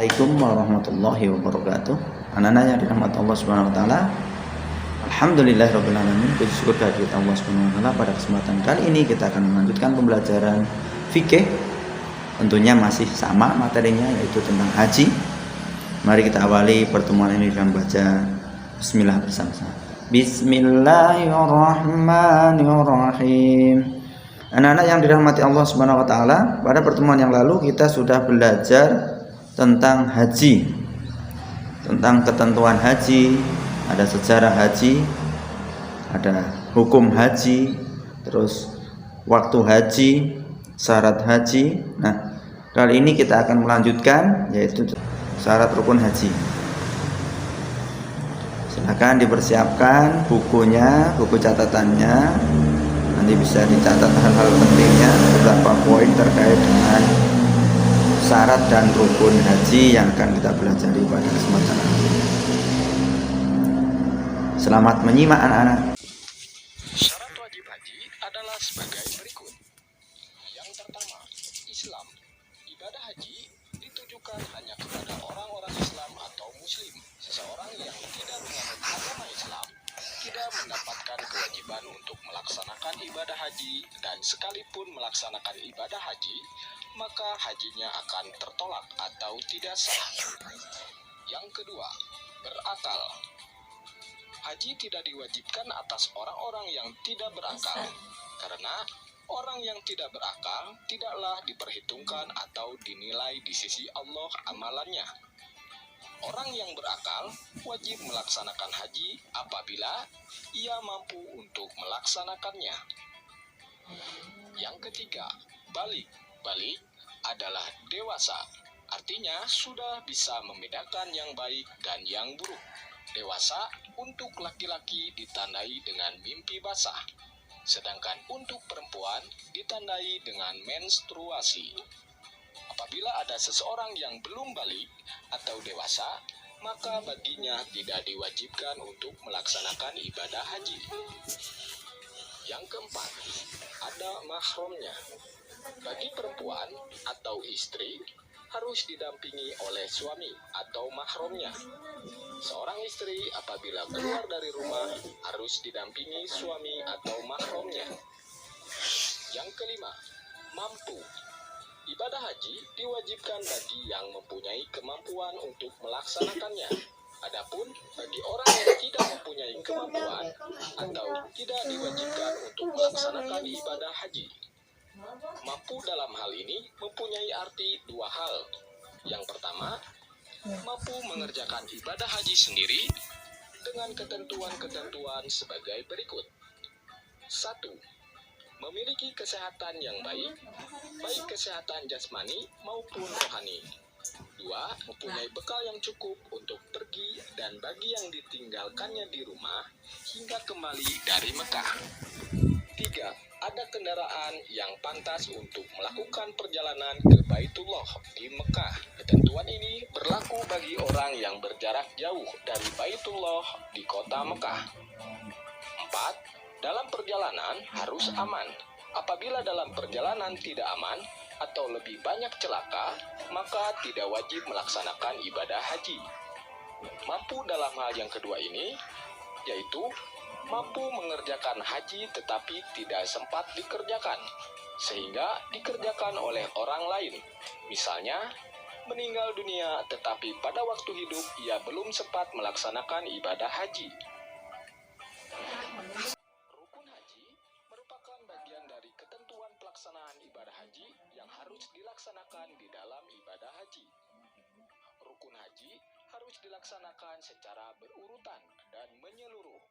Assalamualaikum warahmatullahi wabarakatuh. Anak-anak yang dirahmati Allah Subhanahu wa taala. Alhamdulillahirabbil alamin. Puji syukur kehadirat Allah Subhanahu wa taala. Pada kesempatan kali ini kita akan melanjutkan pembelajaran fikih. Tentunya masih sama materinya, yaitu tentang haji. Mari kita awali pertemuan ini dengan baca bismillah bersama-sama. Bismillahirrahmanirrahim. Anak-anak yang dirahmati Allah Subhanahu wa taala, pada pertemuan yang lalu kita sudah belajar tentang haji, tentang ketentuan haji, ada sejarah haji, ada hukum haji, terus waktu haji, syarat haji. Nah, kali ini kita akan melanjutkan, yaitu syarat rukun haji. Silakan dipersiapkan bukunya, buku catatannya. Nanti bisa dicatat hal-hal pentingnya, beberapa poin terkait dengan syarat dan rukun haji yang akan kita pelajari pada kesempatan ini. Selamat menyimak anak-anak. Syarat wajib haji adalah sebagai berikut. Yang pertama, Islam. Ibadah haji ditujukan hanya kepada orang-orang Islam atau Muslim. Seseorang yang tidak menganut agama Islam tidak mendapatkan kewajiban untuk melaksanakan ibadah haji, dan sekalipun melaksanakan ibadah haji, maka hajinya akan tertolak atau tidak sah. Yang kedua, berakal. Haji tidak diwajibkan atas orang-orang yang tidak berakal, karena orang yang tidak berakal tidaklah diperhitungkan atau dinilai di sisi Allah amalannya. Orang yang berakal wajib melaksanakan haji apabila ia mampu untuk melaksanakannya. Yang ketiga, balik. Balik adalah dewasa, artinya sudah bisa membedakan yang baik dan yang buruk. Dewasa untuk laki-laki ditandai dengan mimpi basah, sedangkan untuk perempuan ditandai dengan menstruasi. Apabila ada seseorang yang belum balik atau dewasa, maka baginya tidak diwajibkan untuk melaksanakan ibadah haji. Yang keempat, ada mahramnya. Bagi perempuan atau istri harus didampingi oleh suami atau mahramnya. Seorang istri apabila keluar dari rumah harus didampingi suami atau mahramnya. Yang kelima, mampu. Ibadah haji diwajibkan bagi yang mempunyai kemampuan untuk melaksanakannya. Adapun bagi orang yang tidak mempunyai kemampuan atau tidak diwajibkan untuk melaksanakan ibadah haji. Mampu dalam hal ini mempunyai arti dua hal. Yang pertama, mampu mengerjakan ibadah haji sendiri dengan ketentuan-ketentuan sebagai berikut. 1. Memiliki kesehatan yang baik kesehatan jasmani maupun rohani. 2. Mempunyai bekal yang cukup untuk pergi dan bagi yang ditinggalkannya di rumah hingga kembali dari Mekah. 3. Ada kendaraan yang pantas untuk melakukan perjalanan ke Baitullah di Mekah. Ketentuan ini berlaku bagi orang yang berjarak jauh dari Baitullah di kota Mekah. 4. Dalam perjalanan harus aman. Apabila dalam perjalanan tidak aman atau lebih banyak celaka, maka tidak wajib melaksanakan ibadah haji. Mampu dalam hal yang kedua ini, yaitu mampu mengerjakan haji tetapi tidak sempat dikerjakan, sehingga dikerjakan oleh orang lain. Misalnya, meninggal dunia tetapi pada waktu hidup ia belum sempat melaksanakan ibadah haji. Pelaksanaan ibadah haji yang harus dilaksanakan di dalam ibadah haji. Rukun haji harus dilaksanakan secara berurutan dan menyeluruh.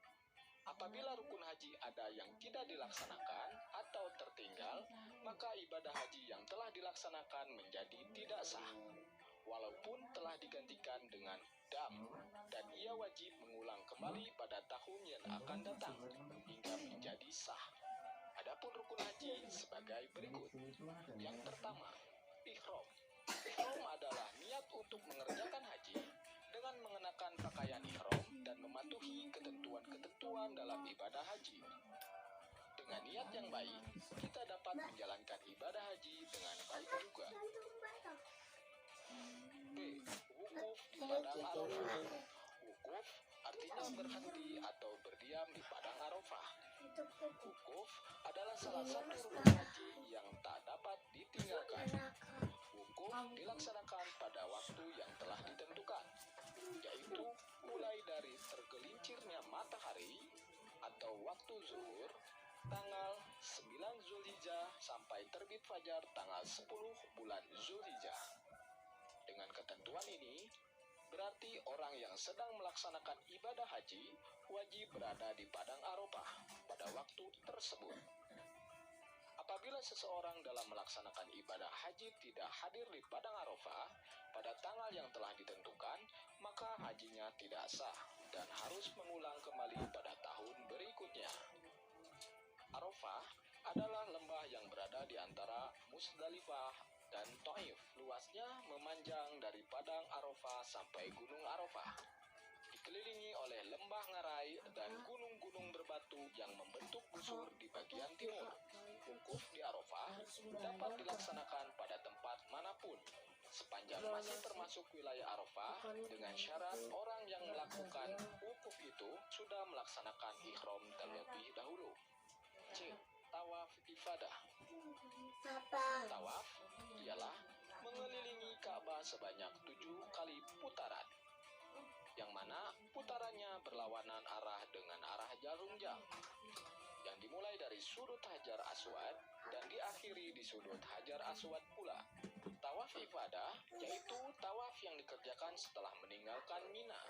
Apabila rukun haji ada yang tidak dilaksanakan atau tertinggal, maka ibadah haji yang telah dilaksanakan menjadi tidak sah, walaupun telah digantikan dengan dam, dan ia wajib mengulang kembali pada tahun yang akan datang hingga menjadi sah. Adapun rukun haji sebagai berikut. Yang pertama, ihram. Ihram adalah niat untuk mengerjakan haji dengan mengenakan pakaian ihram dan mematuhi ketentuan-ketentuan dalam ibadah haji. Dengan niat yang baik, kita dapat menjalankan ibadah haji dengan baik juga. B. padang Arafah. Wukuf artinya berhenti atau berdiam di padang Arafah. Wukuf adalah salah satu rukun haji yang tak dapat ditinggalkan. Wukuf dilaksanakan pada waktu yang telah ditentukan, yaitu mulai dari tergelincirnya matahari atau waktu zuhur tanggal 9 Zulhijjah sampai terbit fajar tanggal 10 bulan Zulhijjah. Dengan ketentuan ini, berarti orang yang sedang melaksanakan ibadah haji wajib berada di padang Arafah pada waktu tersebut. Apabila seseorang dalam melaksanakan ibadah haji tidak hadir di padang Arafah pada tanggal yang telah ditentukan, maka hajinya tidak sah dan harus mengulang kembali pada tahun berikutnya. Arafah adalah lembah yang berada di antara Musdalifah dan Thaif. Luasnya memanjang dari padang Arafah sampai gunung Arafah. Dikelilingi oleh lembah ngarai dan gunung-gunung berbatu yang membentuk busur di bagian timur. Wukuf di Arafah dapat dilaksanakan pada tempat manapun, sepanjang masih termasuk wilayah Arafah, dengan syarat orang yang melakukan wukuf itu sudah melaksanakan ihram terlebih dahulu. C. Tawaf ifadah. Tawaf ialah mengelilingi Ka'bah sebanyak 7 kali putaran, yang mana putarannya berlawanan arah dengan arah jarum jam, yang dimulai dari sudut Hajar Aswad dan diakhiri di sudut Hajar Aswad pula. Tawaf ifadah yaitu tawaf yang dikerjakan setelah meninggalkan Mina.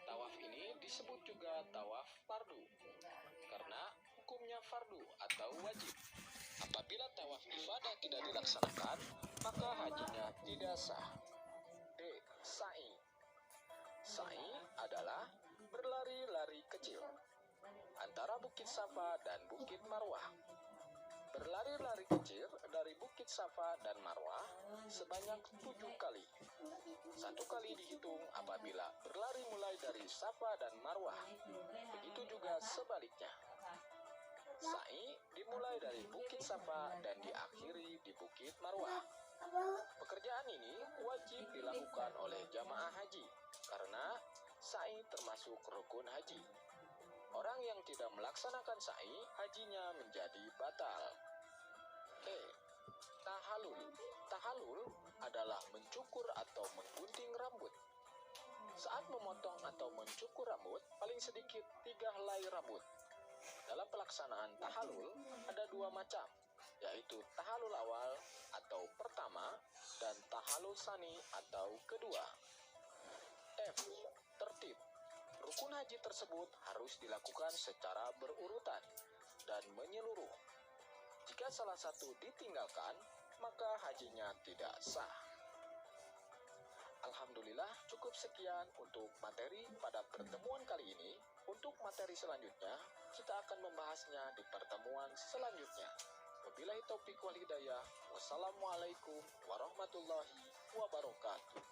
Tawaf ini disebut juga tawaf fardu karena hukumnya fardu atau wajib. Apabila tawaf ifadah tidak dilaksanakan, maka hajinya tidak sah. D. Sa'i. Sa'i adalah berlari-lari kecil antara Bukit Safa dan Bukit Marwah. Berlari-lari kecil dari Bukit Safa dan Marwah sebanyak 7 kali. 1 kali dihitung apabila berlari mulai dari Safa dan Marwah. Begitu juga sebaliknya. Sa'i dimulai dari Bukit Safa dan diakhiri di Bukit Marwah. Pekerjaan ini wajib dilakukan oleh jamaah haji karena sa'i termasuk rukun haji. Orang yang tidak melaksanakan sa'i, hajinya menjadi batal. E. Tahallul. Tahallul adalah mencukur atau menggunting rambut. Saat memotong atau mencukur rambut, paling sedikit 3 helai rambut. Dalam pelaksanaan tahallul ada 2 macam, yaitu tahallul awal atau pertama dan tahallul sani atau kedua. F. Tertib. Rukun haji tersebut harus dilakukan secara berurutan dan menyeluruh. Jika salah satu ditinggalkan, maka hajinya tidak sah. Alhamdulillah, cukup sekian untuk materi pada pertemuan kali ini. Untuk materi selanjutnya, kita akan membahasnya di pertemuan selanjutnya. Wabillahi taufiq wal hidayah. Wassalamualaikum warahmatullahi wabarakatuh.